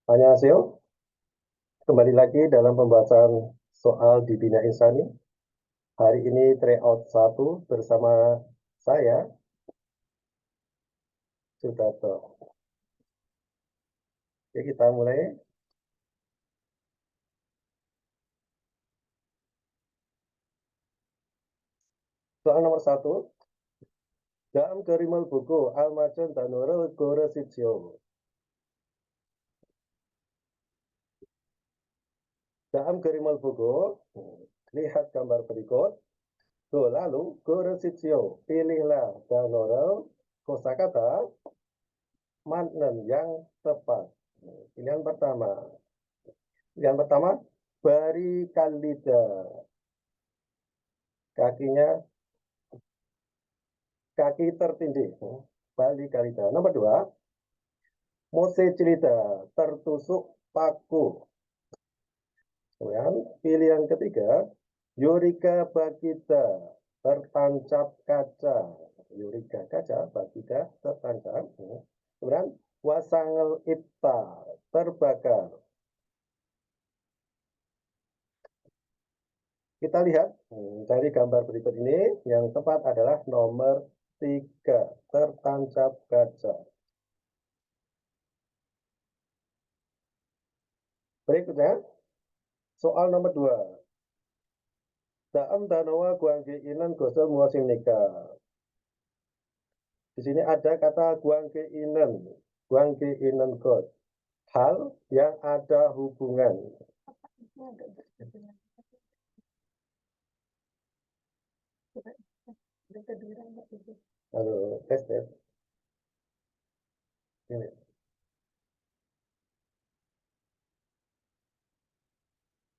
Annyeonghaseyo, kembali lagi dalam pembahasan soal di Bina Insani. Hari ini tryout 1 bersama saya, Sudarto. Oke, kita mulai. Soal nomor 1. Dalam kerimal buku Almajon Danurul Goresitio. Dalam kerimal buku, lihat gambar berikut. Lalu Goresitio, pilihlah Danurul kosakata makna yang tepat. Pilihan pertama. Pilihan pertama, Bari Kalida. Kaki tertindih. Bali Kalida. Nomor 2, Mose Cerita, tertusuk paku. Kemudian pilihan ketiga, Yurika Bagita, tertancap kaca. Yurika kaca, Bagita tertancap. Kemudian Wasangel Ipta, terbakar. Kita lihat dari gambar berikut ini, yang tepat adalah nomor 3, tertancap kaca. Berikutnya, soal nomor 2. Daam danawa guangge inan gosel muasim nikah. Di sini ada kata guangge inan god. Hal yang ada hubungan. Halo, tes. Ini.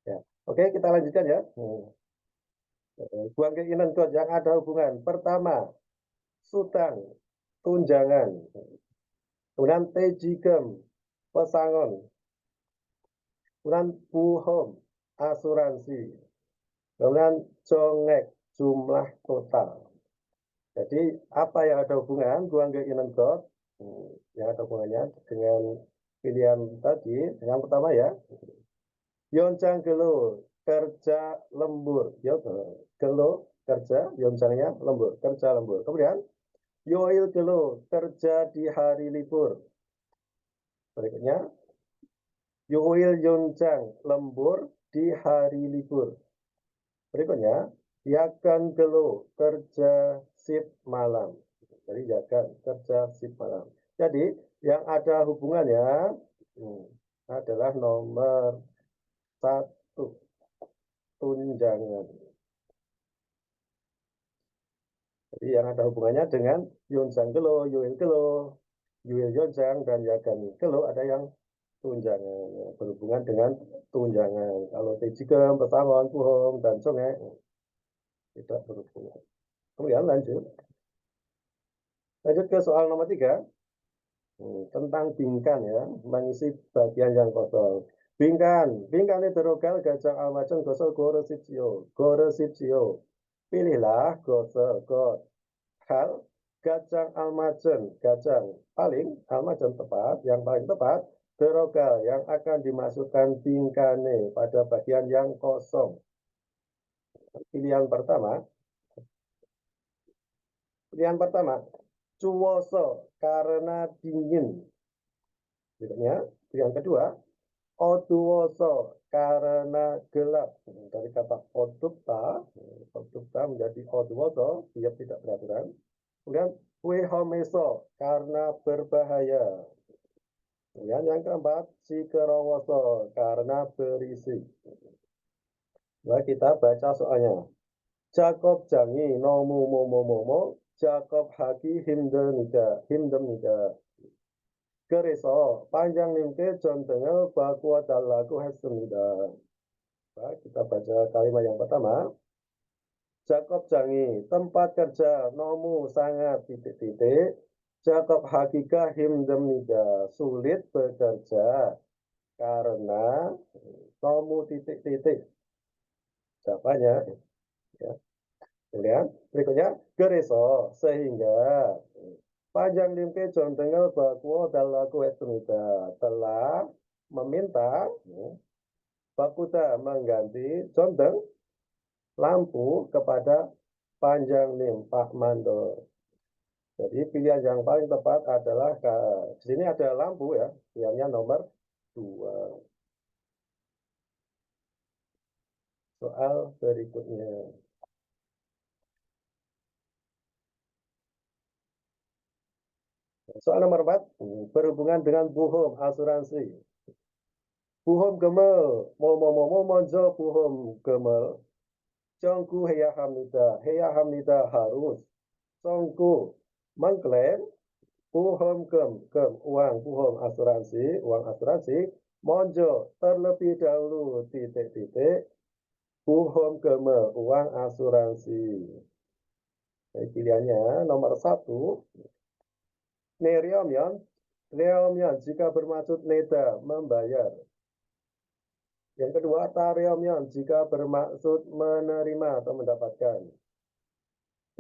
Ya. Oke, kita lanjutkan ya. Guangge inan god yang ada hubungan. Pertama, sutang, tunjangan. Kemudian tejigem, pesangon. Kemudian buhom, asuransi. Kemudian jongek, jumlah total. Jadi apa yang ada hubungan guangge inan god? Yang ada hubungannya dengan pilihan tadi. Yang pertama ya, Yonjang gelo, kerja lembur. Gelo, kerja, yonjangnya lembur, kerja lembur. Kemudian yoil gelo, kerja di hari libur. Berikutnya, yoil yonjang, lembur di hari libur. Berikutnya, yakan gelo, kerja shift malam. Jadi yakan, kerja shift malam. Jadi yang ada hubungannya adalah nomor 1, tunjangan. Jadi yang ada hubungannya dengan yonjang gelo, yoil gelo, yoil yonjang, dan yakan gelo ada yang tunjangan. Berhubungan dengan tunjangan. Kalau tejigem, pesangon, puhom, dan jongek tidak berhubungan. Kemudian lanjut ke soal nomor 3. Tentang bingkan ya, mengisi bagian yang kosong. Bingkan itu rogal gajang almacan gosol goresipsio. Pilihlah gosol god. Hal gajang almacan, gajang almacan tepat, yang paling tepat, terogal yang akan dimasukkan bingkane pada bagian yang kosong. Pilihan pertama, cuwoso karena dingin. Berikutnya, yang kedua, oduwoso karena gelap. Dari kata odupta menjadi oduwoso, dia tidak beraturan. Kemudian, wehomeso karena berbahaya. Kemudian yang keempat, sikerowoso karena berisik. Nah, kita baca soalnya. Jakob jangi nomu momo Jakob haki himdemnika. Kereso panjang nimke jontengel bakwa dalaku hesemida. Nah, kita baca kalimat yang pertama. Jakob jangi, tempat kerja nomu sangat titik-titik. Jakob hakika himdemnika, sulit bekerja karena nomu titik-titik. Jawabannya ya. Kemudian berikutnya gereso sehingga panjang limke jontengel bakwo dalaku etumida telah meminta Bakuda mengganti Jonteng lampu kepada Panjang Nim Pak Mandor. Jadi pilihan yang paling tepat adalah di sini ada lampu ya, pilihannya nomor 2. Soal berikutnya. Soal nomor 4, berhubungan dengan buhum asuransi. Buhum gemel, momo monjo buhum gemel. Jongku Heya Hamida harus. Songku mengklaim buhum uang asuransi, monjo terlebih dahulu titik buhum gemel uang asuransi. Jadi pilihannya nomor 1. Nereomyon jika bermaksud neda membayar. Yang kedua, tareomyon jika bermaksud menerima atau mendapatkan.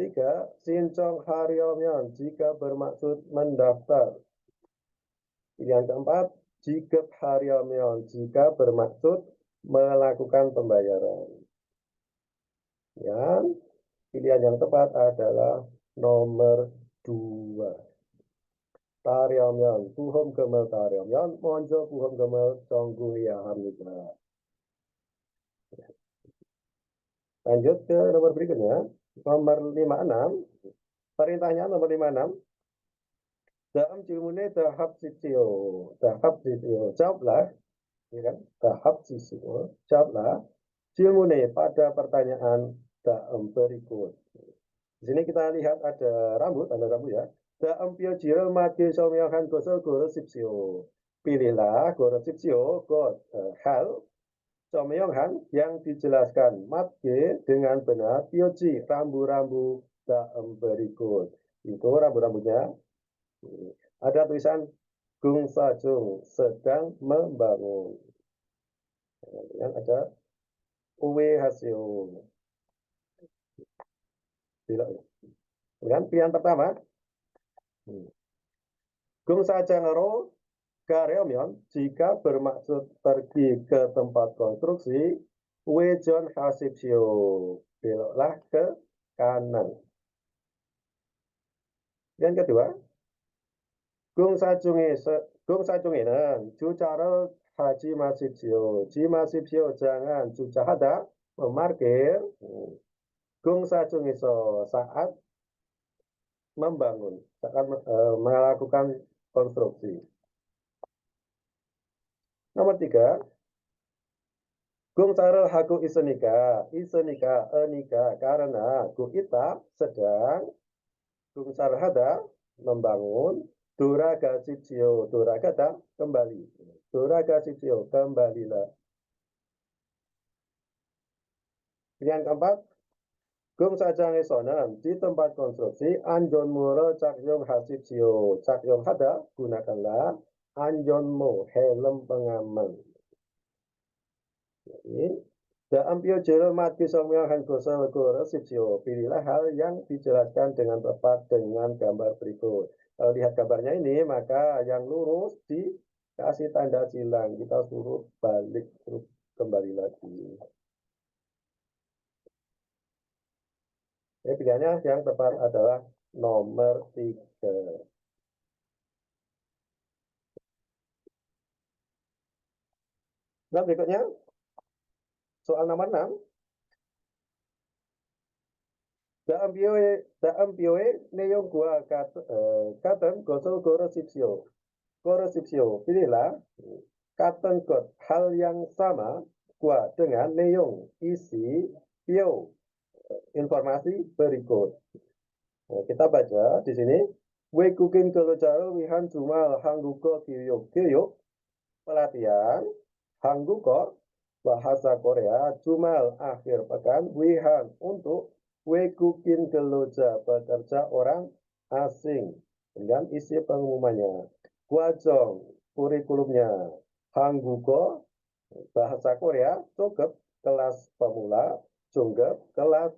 3. Sincong hareomyon jika bermaksud mendaftar. Pilihan keempat, jigep hareomyon jika bermaksud melakukan pembayaran. Yang pilihan yang tepat adalah nomor 2. Tareomyon, buhum gemel tareomyon, monjo buhum gemel conggu ya hamida. Lanjut ke nomor berikutnya, nomor 56. Perintahnya nomor 56. Dalam cilmune tahap sitio, jawablah, ya kan? Tahap sitio, jawablah cilmune pada pertanyaan dalam berikut. Di sini kita lihat ada rambut ya. Dalam pio jirel mati somyahan gosol goro sipsio. Pilihlah goro sipsio, hal somyahan yang dijelaskan matge dengan benar pioji rambu-rambu dalam berikut. Itu rambu-rambunya. Ada tulisan Gung Sajung sedang membangun. Kemudian ada Uwe Hasio. Kemudian pilihan pertama. Gung Sajangero Kareomyon jika bermaksud pergi ke tempat konstruksi, Wejon Hasipsio beloklah ke kanan. Yang kedua, Gung Sajunginen Jucara Haji Masipsio, Masipsio jangan Jucahada memarkir. Gung Sajungiso saat membangun, saat melakukan konstruksi. Nomor 3, Gung Sarel Haku Isenika, enika, karena Guita sedang Gung Sarhada membangun, Duraga Sipsio, Duragada kembali. Duraga Sipsio, kembalilah. Yang keempat, Gung Sajang Esonan di tempat konstruksi Anjon Muro Cakyong Hasipsio, Cakyong Hada gunakanlah Anjonmo helm pengaman. Jadi, dalam pio jero mati somyo hanggosa wegoro sipsio. Pilihlah hal yang dijelaskan dengan tepat dengan gambar berikut. Kalau lihat gambarnya ini, maka yang lurus dikasih tanda silang. Kita suruh balik, suruh kembali lagi. Pilihannya yang tepat adalah nomor 3. Nah, berikutnya, soal nomor 6. Dalam pioe neyong gua katen gosol goro sipsio. Pilihlah katen got hal yang sama gua dengan neyong isi pio informasi berikut. Nah, kita baca di sini. We kukin kelojaro wihan jumal hangguko kiyok pelatihan hangguko bahasa Korea jumal akhir pekan wihan untuk we kukin keloja bekerja orang asing. Kemudian isi pengumumannya. Gwajong kurikulumnya hangguko bahasa Korea, Cogep kelas pemula, Jonggep kelas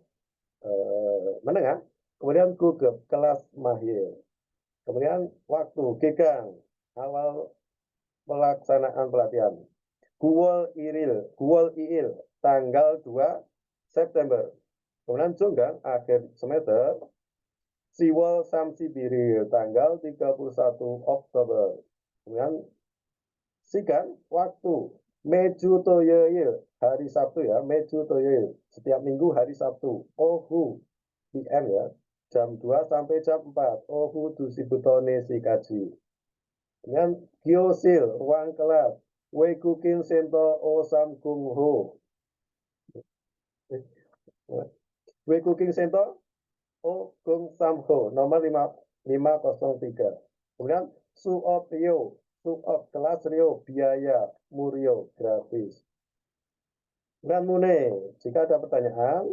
menengah, kemudian Gugep kelas mahir. Kemudian waktu Gekang awal pelaksanaan pelatihan. Guwel Iil, tanggal 2 September. Kemudian Jonggang, akhir semester. Siwol Samsibiri, tanggal 31 Oktober. Kemudian Sikan, waktu. Meju Toyoil, hari Sabtu ya, Meju Toyoil. Setiap minggu hari Sabtu. Ohu, PM ya, jam 2 sampai jam 4. Ohu Dusibutone Sikaji. Kemudian Gyosil, ruang kelas. Weikukin Sento Osam Kung Ho. Weikukin Sento O Kung Sam Ho, nomor 503. Kemudian Suop Rio, Suop kelas Rio, biaya Murio, gratis. Dan Mune, jika ada pertanyaan,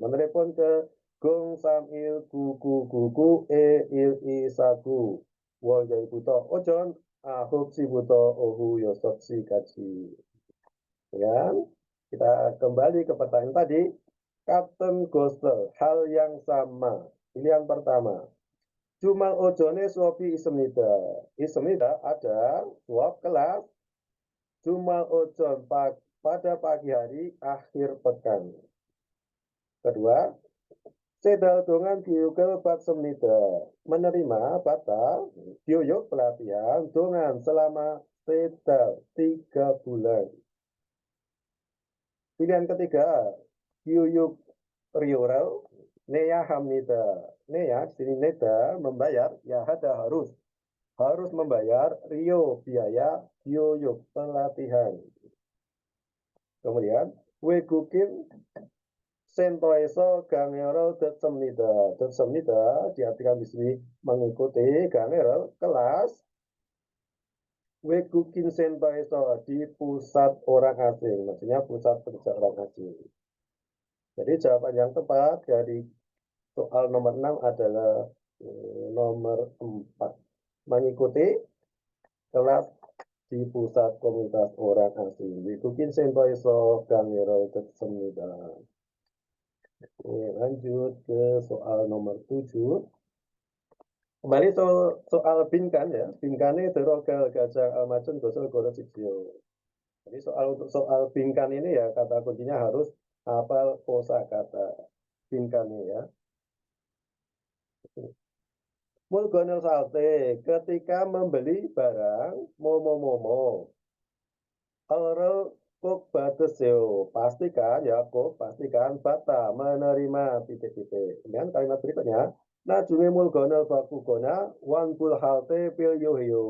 menelepon ke Gong Sam Il Kuku Kuku Il I Saku Woyoi Buto Ojon Ahub Si Buto Ohu Yosok Si Kaji. Ya, kita kembali ke pertanyaan tadi. Kapten Gostel, hal yang sama. Pilihan pertama. Jumal ojone suapi ismida. Ismida ada suap kelas. Jumal ojon pada pagi hari akhir pekan. Kedua, sedal dongan diukel bat semnida. Menerima batal diuyuk pelatihan dongan selama sedal 3 bulan. Pilihan ketiga, diuyuk Rioral, Nea Hamnida. Nea, sini Neda membayar, ya ada harus membayar Rio biaya Yoyuk pelatihan. Kemudian Wegukin Sentoeso Gangero Detsemnida. Detsemnida diartikan di sini mengikuti Gangero kelas Wegukin Sentoeso di pusat orang asing, maksudnya pusat kerja orang asing. Jadi jawaban yang tepat dari soal nomor 6 adalah nomor 4. Mengikuti kelas di pusat komunitas orang asing. Wikukin Sentoiso Gangero Tetsemida. Lanjut ke soal nomor 7. Kembali soal Binkan ya. Binkane Derogel Gajah Almacun Gosel Goro Sijio. Jadi untuk soal Binkan ini ya kata kuncinya harus hafal kosakata Binkannya ya. Mulgonel salte ketika membeli barang momo Oral kok bateseo pastikan ya kok pastikan bata menerima titik-titik. Kemudian kalimat berikutnya najunge mulgonel bakugona wan pul halte pil yohyo.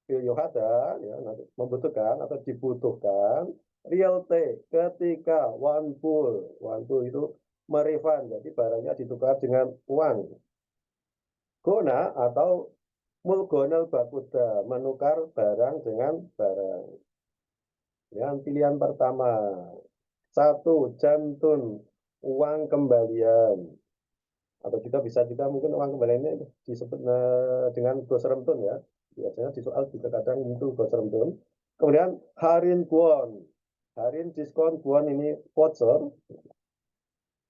Pil yohada ya membutuhkan atau dibutuhkan real T ketika wan pul itu merefund jadi barangnya ditukar dengan uang. Gona atau mulgonel bakuda, menukar barang dengan barang. Yang pilihan pertama, 1 jantun, uang kembalian. Atau kita bisa juga mungkin uang kembaliannya disebut dengan gosremtun ya. Biasanya di soal juga kadang muncul gosremtun. Kemudian harin kuon. Harin diskon kuon ini voucher.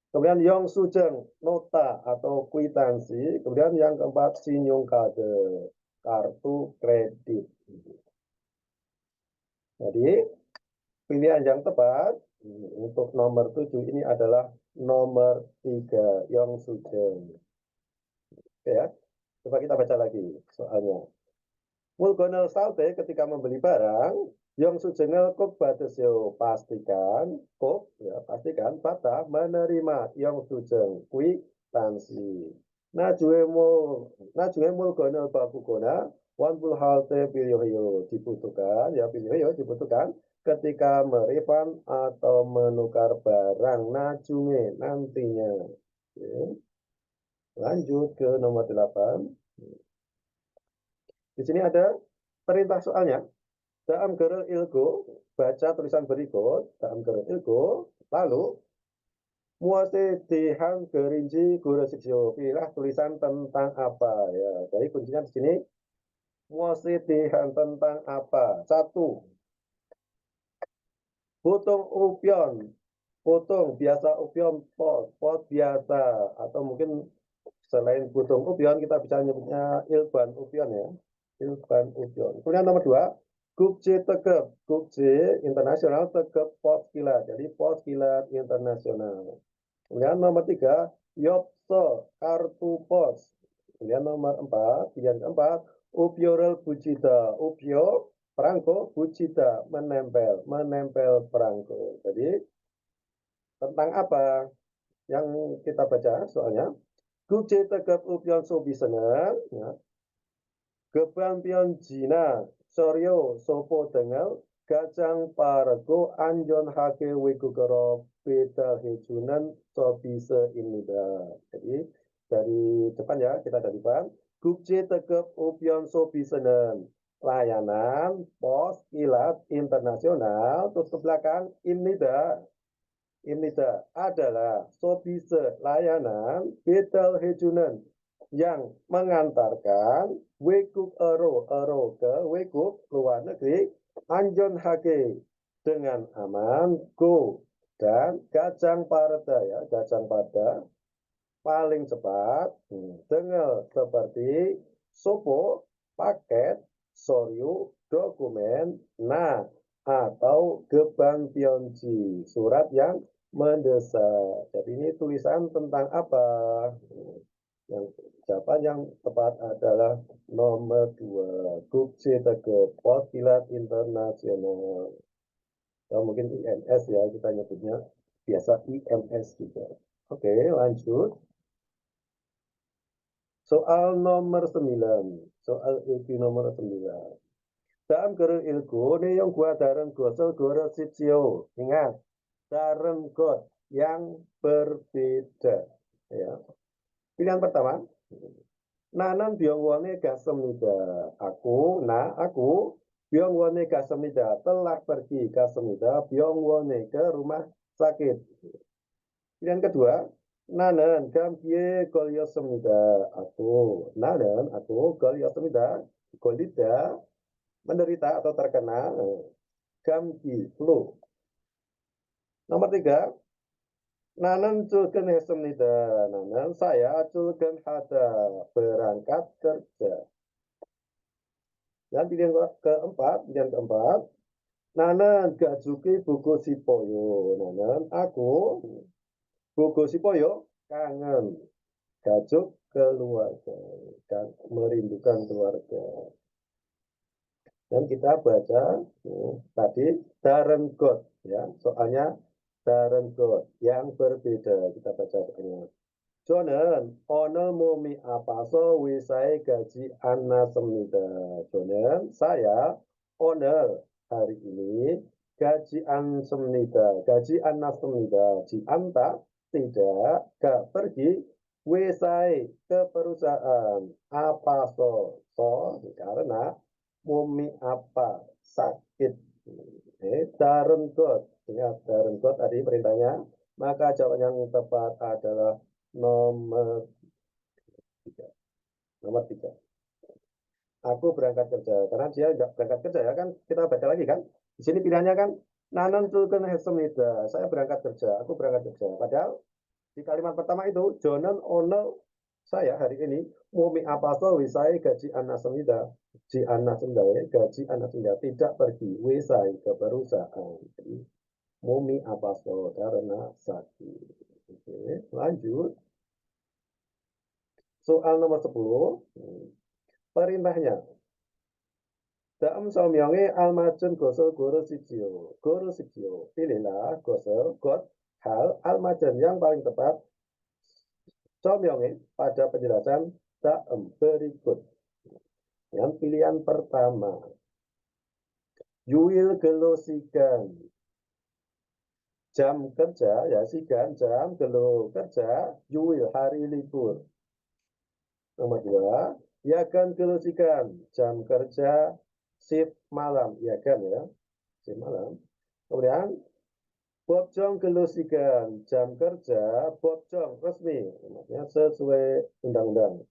Kemudian Yong Sujeng, nota atau kwitansi. Kemudian yang keempat, sinyum kade, kartu kredit. Jadi, pilihan yang tepat untuk nomor 7 ini adalah nomor 3, Yong Sujeng. Oke ya, coba kita baca lagi soalnya. Mulgonel salte ketika membeli barang, Yong Sujengel kok badesyo pastikan, kok ya pastikan bata menerima Yong Sujeng kwitansi. Najue mulgonel bakugona wan pul halte pilihyo dibutuhkan ya pilihyo dibutuhkan ketika merefund atau menukar barang najunge nantinya. Oke. Lanjut ke nomor 8. Di sini ada perintah soalnya. Dalam gerel ilgo, baca tulisan berikut. Dalam gerel ilgo, lalu muase dehan gerinji guru siksyo. Pilihlah tulisan tentang apa ya. Jadi kuncinya di sini muase dehan tentang apa. 1. Potong upion. Potong biasa upion pot biasa atau mungkin selain potong upion kita bisa nyebutnya ilban upion ya. Ilban Upion. Kemudian nomor 2, Gukje Tegep. Gukje internasional, Tegep pos kilat. Jadi pos kilat internasional. Kemudian nomor 3, Yopso kartu pos. Kemudian nomor 4, pilihan keempat, Upyorel Bujita. Upyo perangko, Bujita menempel, menempel perangko. Jadi tentang apa yang kita baca soalnya? Gukje Tegep Upyon Sobisener, ya. Gebampion Jina Soryo Sopo Tengel Gacang Parego Anjon Hake Wigukero Beda Hejunan Sobise Inida. Jadi dari depan ya, kita dari depan. Gukje Tegep Upyon Sobisenen. Layanan pos kilat internasional. Terus ke belakang Inida. Inida adalah Sobise layanan Betel Hejunan yang mengantarkan Wekuk Ero ke Wekuk luar negeri Anjon Hake dengan aman go dan Gajang Parda ya, Gajang Parda paling cepat dengan seperti sopo paket soryu dokumen nah atau gebang pionji surat yang mendesak. Jadi ini tulisan tentang apa? Yang jawaban yang tepat adalah nomor 2. Gukje Tegep Pos Kilat Internasional. Atau mungkin IMS ya kita nyebutnya. Biasa IMS juga. Oke, lanjut. Soal nomor 9. Soal ilmu nomor 9. Dalam gerung ilku, ini yang gua dareng gosel goro sitsio. Ingat, dareng got yang berbeda. Ya. Pilihan pertama, nanan biongwone gasemida. Aku, biongwone gasemida. Telah pergi gasemida, biongwone ke rumah sakit. Pilihan kedua, nanan gamkie golyosemida. Aku golyosemida. Golida, menderita atau terkena gamki, flu. Nomor 3, nanan culken hesemnida. Nanan saya culken hada berangkat kerja. Dan pilihan keempat, nanan gajuki buku sipoyo. Nanan aku buku sipoyo kangen gajuk keluarga, merindukan keluarga. Dan kita baca tadi dareng got ya, soalnya dareng got yang berbeda. Kita baca soalnya. Jonen ono momi apaso wisai gaji anna semnida. Jonen saya onel hari ini gaji an semnida, gaji anna semnida. Ji anta tidak gak pergi wisai ke perusahaan apaso so karena mumi apa sakit darun got. Ingat darun got tadi perintahnya, maka jawaban yang tepat adalah nomor 3. Nomor 3. Aku berangkat kerja karena dia nggak berangkat kerja ya kan, kita baca lagi kan di sini pilihannya kan nanan tulken hesemida, saya berangkat kerja, aku berangkat kerja. Padahal di kalimat pertama itu jonan ono saya hari ini mumi apaso wisai gaji anak semida. Ji anak semida, gaji anak semida tidak pergi wisai ke perusahaan. Jadi mumi apaso karena sakit. Oke, lanjut. Soal nomor 10. Perintahnya. Dalam somyonge almajun gosel goro sijio. Goro sijio. Pilihlah gosel got hal almajan yang paling tepat somyonge pada penjelasan daem berikut. Yang pilihan pertama, Yuil gelo sigan. Jam kerja, ya sigan, jam gelo kerja, yuil hari libur. Nomor 2, yagan gelo sigan. Jam kerja, shift malam, yagan ya, shift malam. Kemudian, bobjong gelo sigan. Jam kerja, bobjong resmi, maksudnya sesuai undang-undang.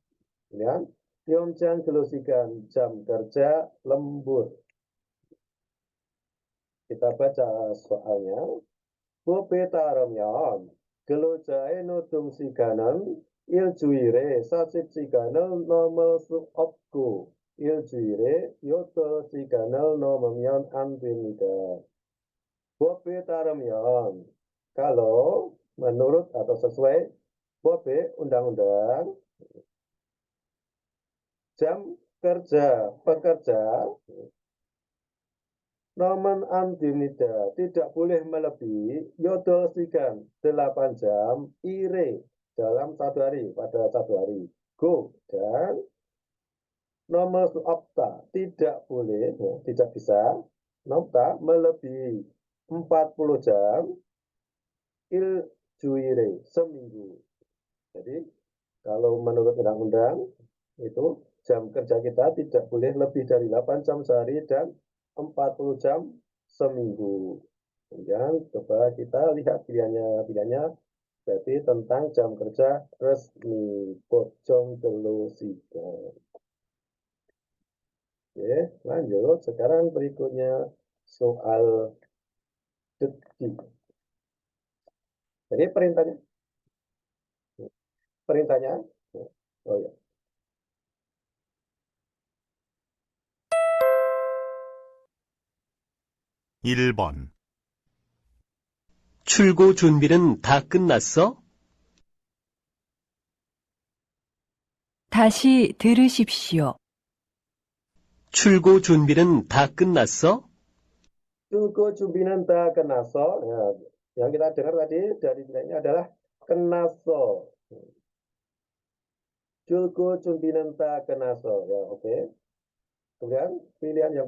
Kemudian, Pyeongchang gelosikan jam kerja lembur. Kita baca soalnya. Bopeta ramyon gelojae nudung siganan iljuire sasip siganan nomel suopku 주일에 요토 시간을 넘으면 안 됩니다. 법에 따르면 kalau menurut atau sesuai 법에 undang-undang jam kerja pekerja Nomen Andinida tidak boleh melebihi yodosikan 8 jam ire dalam satu hari, pada satu hari. Go. Dan nomor opta tidak boleh, tidak bisa, nopta melebihi 40 jam il juire seminggu. Jadi kalau menurut undang-undang itu jam kerja kita tidak boleh lebih dari 8 jam sehari dan 40 jam seminggu. Kemudian coba kita lihat pilihannya berarti tentang jam kerja resmi pocong telosika. Oke, lanjut. Sekarang berikutnya soal detik. Jadi perintahnya, oh ya. 1번, 출고 준비는 다 끝났어? 다시 들으십시오. 출고 준비는 다 끝났어? Cukup jumbinan tak kenaso. Ya, yang kita dengar tadi dari nilainya adalah kenaso. Cukup jumbinan tak kenaso. Ya, oke. Kemudian pilihan yang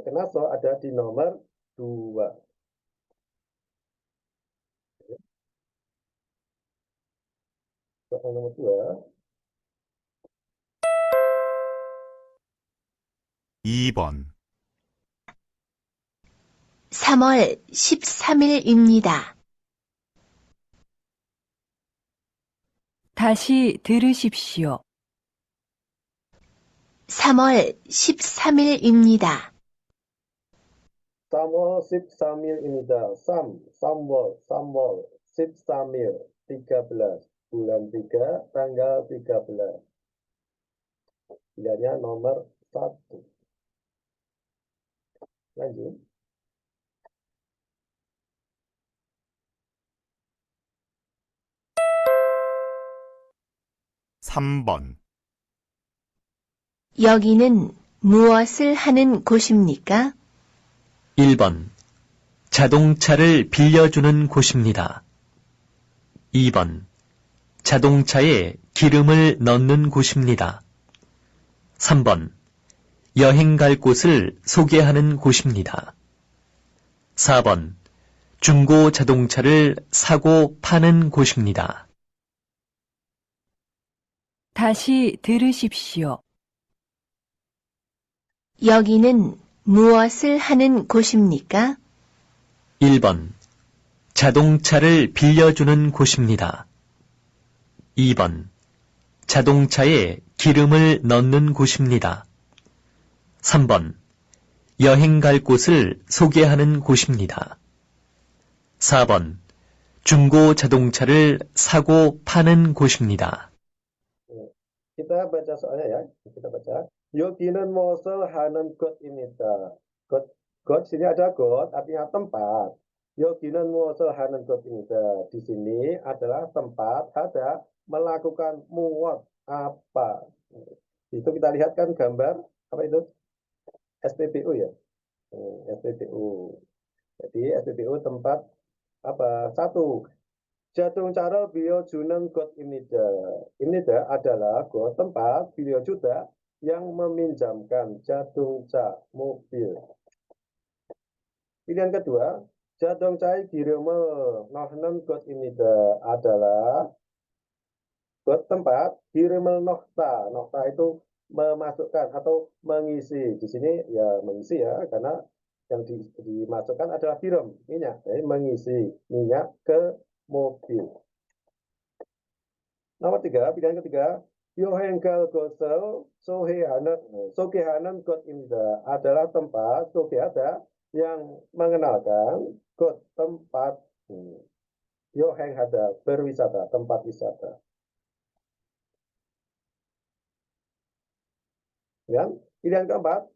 kenaso ada di nomor 2. Soal nomor 2. 2번, 3월 13일입니다. 다시 들으십시오. 3월 13일입니다. 3월 13일입니다. 3월 13일 13 bulan 3 tanggal 13. Pilihannya nomor 1. Lanjut. (3번) 여기는 무엇을 하는 곳입니까? 1번. 자동차를 빌려주는 곳입니다. 2번. 자동차에 기름을 넣는 곳입니다. 3번. 여행 갈 곳을 소개하는 곳입니다. 4번. 중고 자동차를 사고 파는 곳입니다. 다시 들으십시오. 여기는 무엇을 하는 곳입니까? 1번. 자동차를 빌려주는 곳입니다. 2번. 자동차에 기름을 넣는 곳입니다. 3번. 여행 갈 곳을 소개하는 곳입니다. 4번. 중고 자동차를 사고 파는 곳입니다. Kita baca soalnya ya. Kita baca. Yoginan mosel hanen got imita. Got sini ada got artinya tempat. Yoginan mosel hanen got imita. Di sini adalah tempat ada melakukan muat apa. Itu kita lihat kan gambar apa itu? SPBU ya. SPBU. Jadi SPBU tempat apa? 1. Jatung-cara beliau juneng got imnida. Imnida adalah got tempat beliau juga yang meminjamkan jatung-ca mobil. Pilihan kedua, jatung-cai kireme nohnen got imnida adalah got tempat kireme nohta. Nohta itu memasukkan atau mengisi. Di sini ya mengisi ya, karena yang dimasukkan adalah kirim, minyak. Jadi mengisi minyak ke mobil. Nomor 3, pilihan ketiga, Yohenggal Gosel Sogehanan Got Imda adalah tempat Sogehada yang mengenalkan got tempat Yohenghada berwisata, tempat wisata. Dan Pilihan keempat,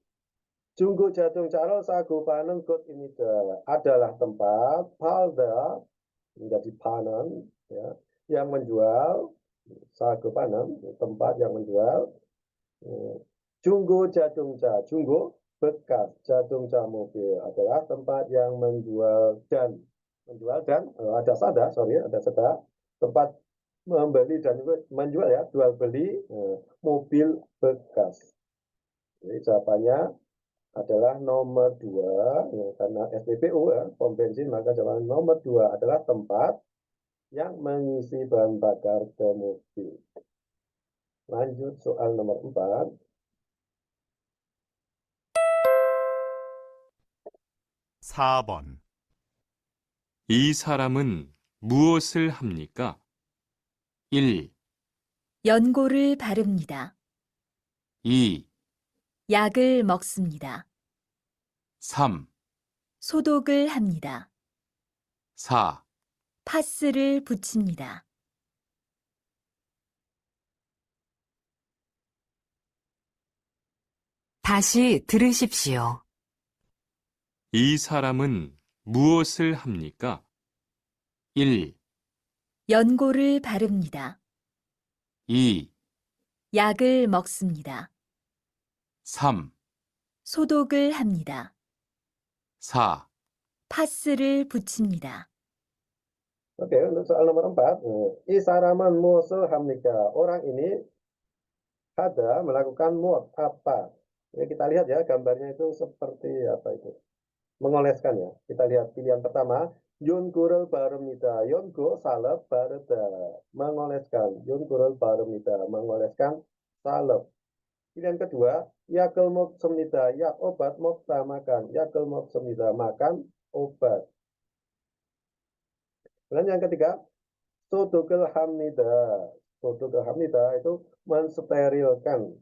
Junggu Jadung Caro Sagu Panen Gut Imida adalah tempat palda menjadi panen ya, yang menjual sagu panen, tempat yang menjual Junggu Jadung Ca. Junggu bekas, Jadung Ca mobil adalah tempat yang menjual dan ada sada tempat membeli dan menjual ya, jual beli mobil bekas. Jadi jawabannya adalah nomor 2 ya, karena SPBU ya, pom bensin, maka jawaban nomor 2 adalah tempat yang mengisi bahan bakar ke mobil. Lanjut soal nomor 4. 4번, 이 사람은 무엇을 합니까? 1, 연고를 바릅니다. 2, 약을 먹습니다. 3, 소독을 합니다. 4. 파스를 붙입니다. 다시 들으십시오. 이 사람은 무엇을 합니까? 1, 연고를 바릅니다. 2, 약을 먹습니다. 3, 소독을 합니다. 4. 파스를 붙입니다. Oke, untuk soal nomor 4. Isaraman musuh hamnika. Orang ini ada melakukan mut apa? Ya, kita lihat ya gambarnya itu seperti apa itu. Mengoleskan ya. Kita lihat pilihan pertama. Yunkurul barumida. Yunku salep bareda. Mengoleskan. Yunkurul barumida. Mengoleskan salep. Pilihan kedua. Yakul muksemnida. Yak obat mukta makan. Yakul muksemnida. Makan obat. Dan yang ketiga, sodokil hamnida. Sodokil hamnida itu mensterilkan.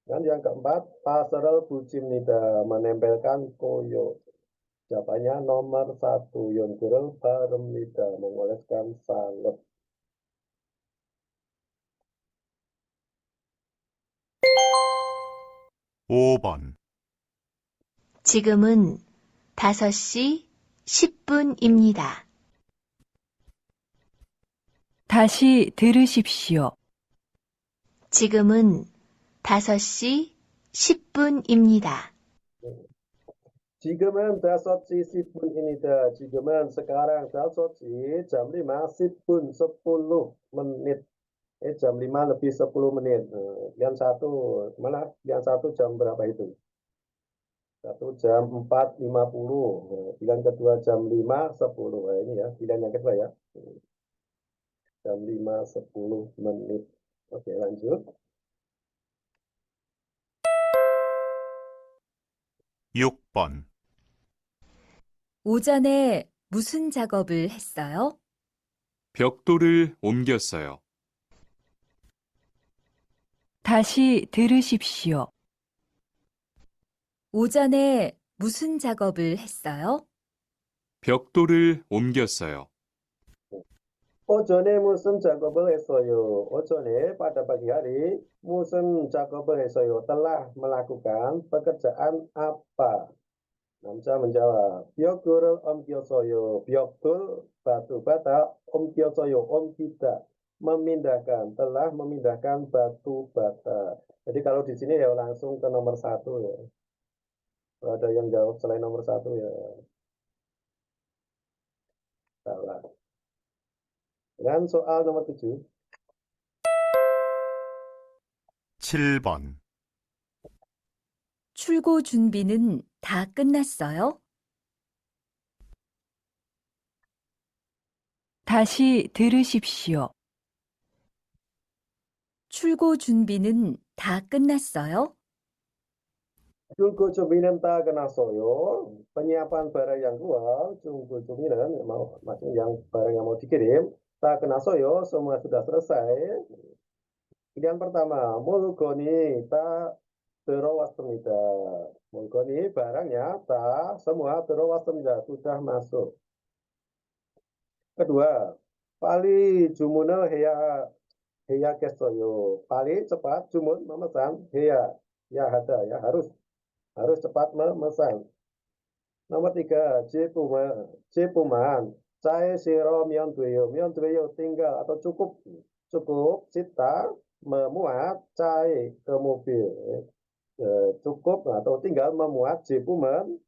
Dan yang keempat, pasarel bujimnida, menempelkan koyo. Jawabannya nomor 1, yonkurel baremnida, mengoleskan salep. (5번) 지금은 5시 10분입니다. 다시 들으십시오. 지금은 5시 10분입니다. Jigemen dasotsi sipun inida. Jigemen sekarang dasotsi jam 5 sipun 10 menit. Jam 5 lebih 10 menit. Yang satu, mana? Yang satu jam berapa itu? Satu jam 4.50. Pilihan kedua jam 5.10. Ini ya, pilihan yang kedua ya. Jam 5, 10 menit. Oke, lanjut. 6번, 오전에 무슨 작업을 했어요? 벽돌을 옮겼어요. 다시 들으십시오. 오전에 무슨 작업을 했어요? 벽돌을 옮겼어요. Ojone musim 작업을 했어요. Ojone pada pagi hari musim 작업을 했어요. Telah melakukan pekerjaan apa? Namca menjawab. Biokul omkyosoyo. Biokul batu bata. Omkyosoyo omkida. Memindahkan. Telah memindahkan batu bata. Jadi kalau di sini ya langsung ke nomor 1 ya. Kalau ada yang jawab selain nomor 1 ya salah. Dan soal nomor 7. 7번, 출고 준비는 다 끝났어요? 다시 들으십시오. 출고 준비는 다 끝났어요? Jungku Cuminan tak kena soyo, penyiapan barang yang keluar, Jungku Cuminan, maksudnya yang barang yang mau dikirim, tak kena soyo, semua sudah selesai. Pilihan pertama, mulgoni tak terowas temida. Mulgoni barangnya tak semua terowas temida, sudah masuk. Kedua, pali jumunel heya kesoyo. Pali cepat, jumun memesan heya. ya hada ya harus cepat memesan. Nomor 3, Jepuman, cae siro mion dweyo tinggal atau cukup sita memuat cae ke mobil. Cukup atau tinggal memuat Jepuman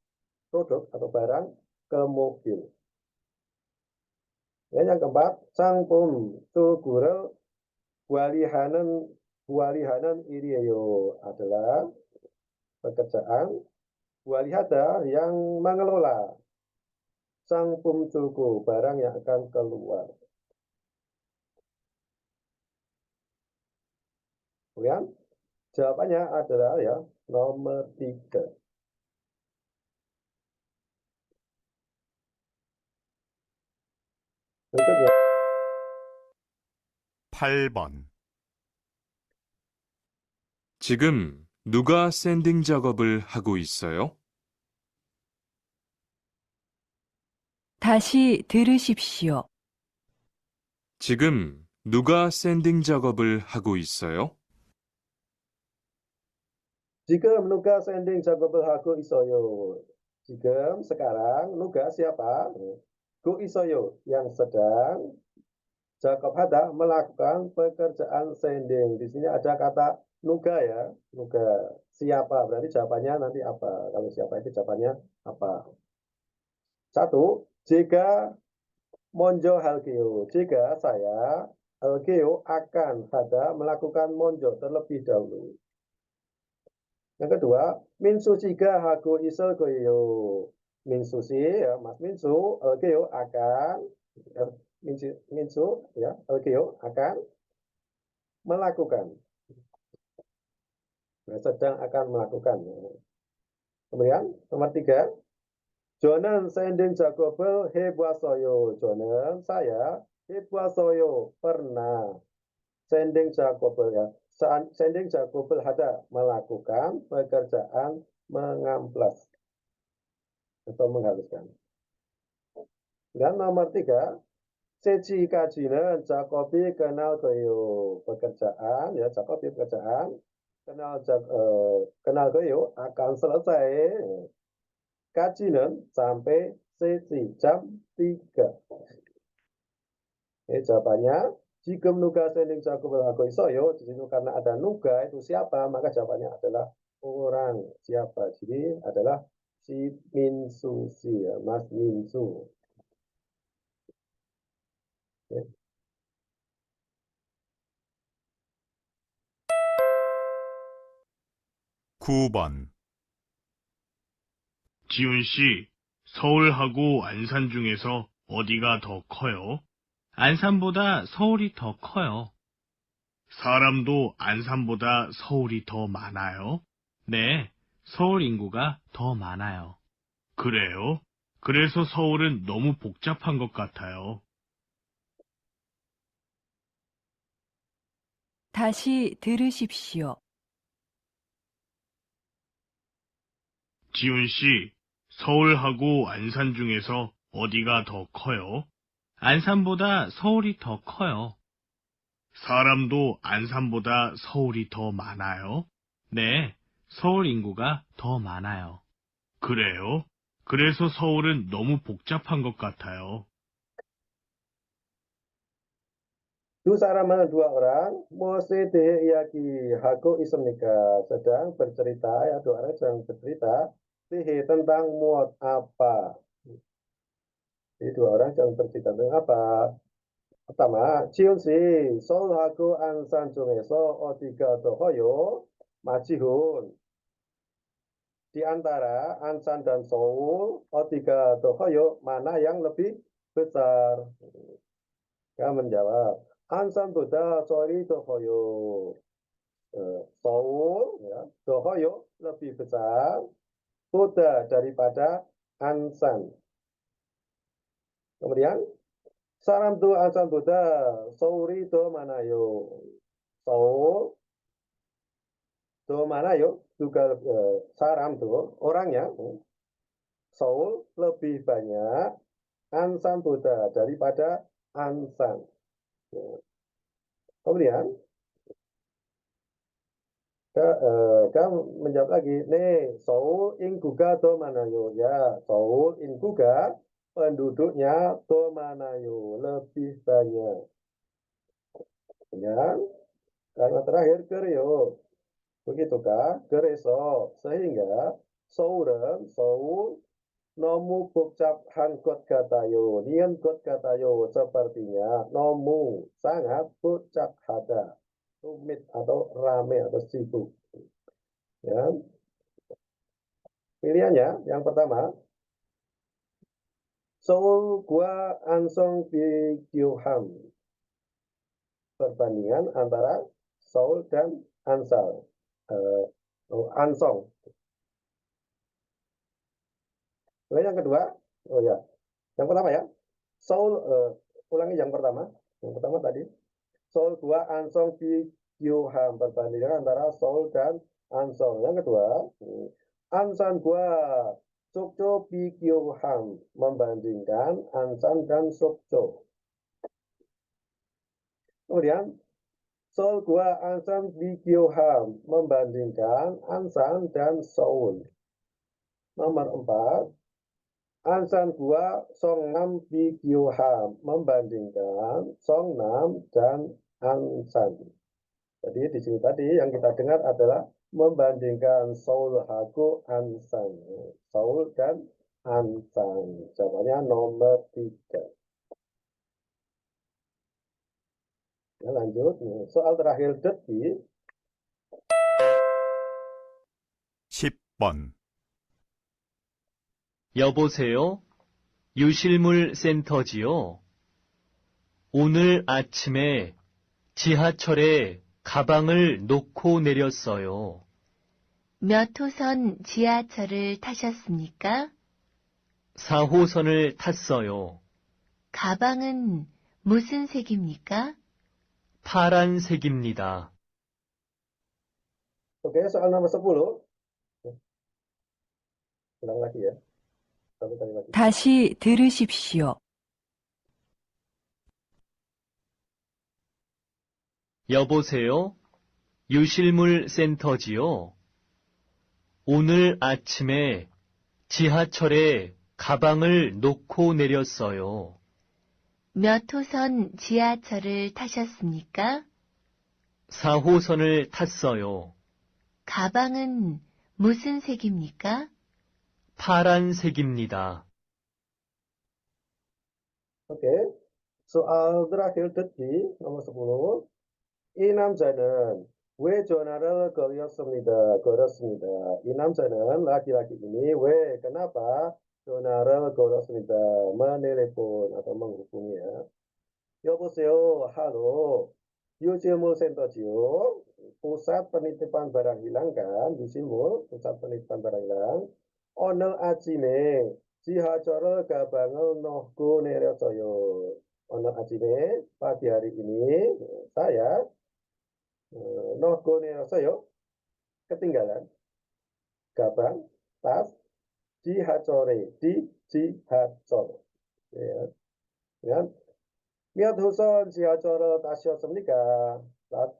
produk atau barang ke mobil. Ya, yang keempat, sangpum tugurel bualihanan iriyo adalah pekerjaan bualihada yang mengelola sang pumculku barang yang akan keluar. Kemudian jawabannya adalah ya nomor 3. Berikutnya 8번, 지금 누가 샌딩 작업을 하고 있어요? 다시 들으십시오. 지금 누가 샌딩 작업을 하고 있어요? jika nuga sending jago hago isoyo. Jika sekarang nuga siapa? Go isoyo yang sedang Jakob Hada melakukan pekerjaan sending. Di sini ada kata nuga ya. Nuga siapa? Berarti jawabannya nanti apa? Kalau siapa itu jawabannya apa? 1. Jika monjo halgeo. Jika saya halgeo akan Hada melakukan monjo terlebih dahulu. Yang kedua, Minsu jika hago isel goyo. Minsu ya, Mas Minsu, halgeo akan Minsu ya, halgeo akan melakukan. Nah, sedang akan melakukan. Kemudian nomor 3, Jonan sending Jacobel hebwasoyo. Jonan saya hebwasoyo pernah sending Jacobel ya. Sending Jacobel Hada melakukan pekerjaan mengamplas atau menghaluskan. Dan nomor 3, Seji kajinan Jacobi kenal goyo pekerjaan ya, Jacobi pekerjaan kenal goyo akan selesai kajian sampai sesi jam 3. Jawabannya, jika nuga sending Jacob lago isoyo, di sini karena ada nuga itu siapa, maka jawabannya adalah orang siapa. Jadi adalah si Minsu si ya, Mas Minsu. Ya. (9번) 지훈 씨, 서울하고 안산 중에서 어디가 더 커요? 안산보다 서울이 더 커요. 사람도 안산보다 서울이 더 많아요? 네, 서울 인구가 더 많아요. 그래요? 그래서 서울은 너무 복잡한 것 같아요. 다시 들으십시오. 지훈 씨, 서울하고 안산 중에서 어디가 더 커요? 안산보다 서울이 더 커요. 사람도 안산보다 서울이 더 많아요? 네, 서울 인구가 더 많아요. 그래요? 그래서 서울은 너무 복잡한 것 같아요. Itu sama dua orang, Mose Tehiyaki Hago Isomnika sedang bercerita, ya dua orang sedang bercerita tentang muat apa. Jadi dua orang sedang bercerita tentang apa. Pertama, Cium si Sol Hago Ansan Jungeso Otiga Tohoyo Majihun. Di antara Ansan dan Seoul, Otiga Tohoyo mana yang lebih besar? Kamu menjawab. Ansan Buddha sorry Tohoyo. Seoul ya, Tohoyo lebih besar Buddha daripada Ansan. Kemudian saram tu Ansan Buddha Sauri to manayo. Seoul to manayo juga saram tu orangnya. Seoul lebih banyak Ansan Buddha daripada Ansan. Kemudian Kamu menjawab lagi, nih, Seoul in Guga to Manayo. Ya, Seoul in Guga, penduduknya to Manayo, lebih banyak. Ya, kalimat terakhir, Koreo. Begitukah? Kereso. Sehingga, Seoul, nomu bukcap hangkot katayo, nian kot katayo, sepertinya, nomu, sangat bukcap hada. Rumit atau rame atau sibuk. Ya, pilihannya yang pertama, Seoul gua Ansong di Gyeoham. Perbandingan antara Seoul dan Ansal. Ansong. Lalu yang kedua, oh ya, yang pertama ya, Seoul, ulangi yang pertama. Yang pertama tadi, Seoul gua Ansong di Gyeoham. Perbandingan antara Seoul dan Ansong. Yang kedua, Ansan gua Sokcho di Gyeoham. Membandingkan Ansan dan Sokcho. Kemudian, Seoul gua Ansan di Gyeoham. Membandingkan Ansan dan Seoul. Nomor 4, Ansan gua Songnam di Gyeoham. Membandingkan Songnam dan Ansan. Jadi di sini tadi yang kita dengar adalah membandingkan Seoul hago Ansan. Seoul dan Ansan. Jawabannya nomor 3. Ya, lanjut. Soal terakhir detik. 10번, 여보세요? 유실물 센터지요? 오늘 아침에 지하철에 가방을 놓고 내렸어요. 몇 호선 지하철을 타셨습니까? 4호선을 탔어요. 가방은 무슨 색입니까? 파란색입니다. Oke, soal nomor 10. Ulang lagi ya. Satu kali lagi. 다시 들으십시오. 여보세요? 유실물 센터지요? 오늘 아침에 지하철에 가방을 놓고 내렸어요. 몇 호선 지하철을 타셨습니까? 4호선을 탔어요. 가방은 무슨 색입니까? 파란색입니다. Oke, soal terakhir detik nomor 10. 이 남자는 왜 전화를 걸었습니다. 이 남자는 laki-laki ini kenapa 전화를 걸었습니다. menelepon atau menghubungi ya. 여보세요, halo. 유실물 센터지요. Pusat penitipan barang hilang kan, 유실물, pusat penitipan barang hilang. 오늘 아침에 지하철을 가방을 놓고 내렸어요. 오늘 아침에 pagi hari ini saya 놓고 내렸어요. ketinggalan 가방, tas, 지하철에, di 지하철. Ya. Ya. 몇 호선 지하철을 타셨습니까?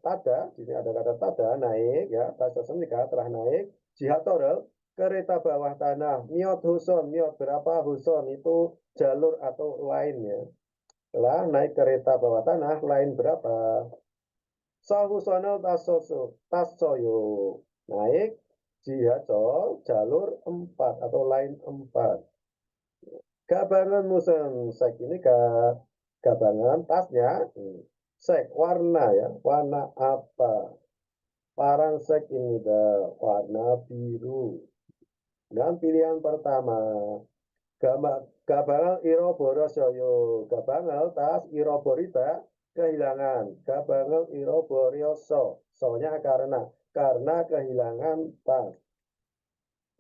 tada, di sini ada kata tada, naik ya, ta셨습니까? Telah naik. 지하철을 kereta bawah tanah. 몇 호선, 몇 berapa hoson itu jalur atau line ya. Telah naik kereta bawah tanah, line berapa? 사호선을 탔어요. naik 지하철 jalur 4 atau line 4. 가방은 무슨 색입니까? 가방은 tasnya sek warna ya, warna apa? paransek입니다. warna biru. Dan pilihan pertama, 가방을 잃어버렸어요. 가방을 tas 잃어버리다 kehilangan. 가방을 잃어버렸어. soalnya karena kehilangan tas.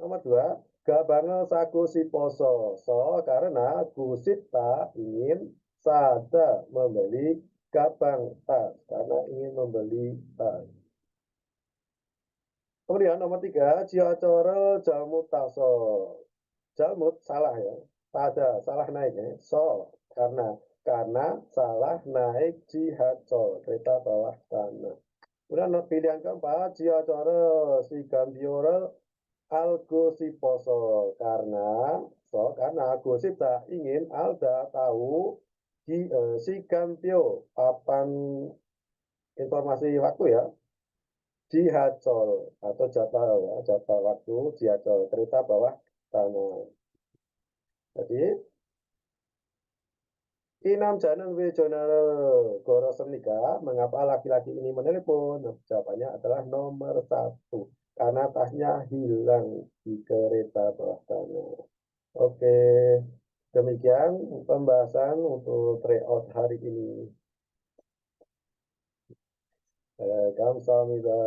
Nomor 2, 가방을 사고 싶어서. karena kusipta ingin, sada membeli, gagang tas karena ingin membeli tas. Kemudian nomor 3, 지하철을 잘못 타서. 잘못 salah ya. Tada salah naik ya. karena salah naik 지하철 kereta bawah tanah. Kemudian pilihan keempat, jiacara si Gambioral algo si poso karena gosip tak ingin Alda tahu si Gampio papan informasi waktu ya Jihacol atau jadwal waktu Jihacol kereta bawah tanah. Jadi Inam Janan Wijonal Goro Semnika, mengapa laki-laki ini menelepon? Nah, jawabannya adalah nomor 1, karena tasnya hilang di kereta bawah tanah. Oke, demikian pembahasan untuk tryout hari ini. Kamsahamnida.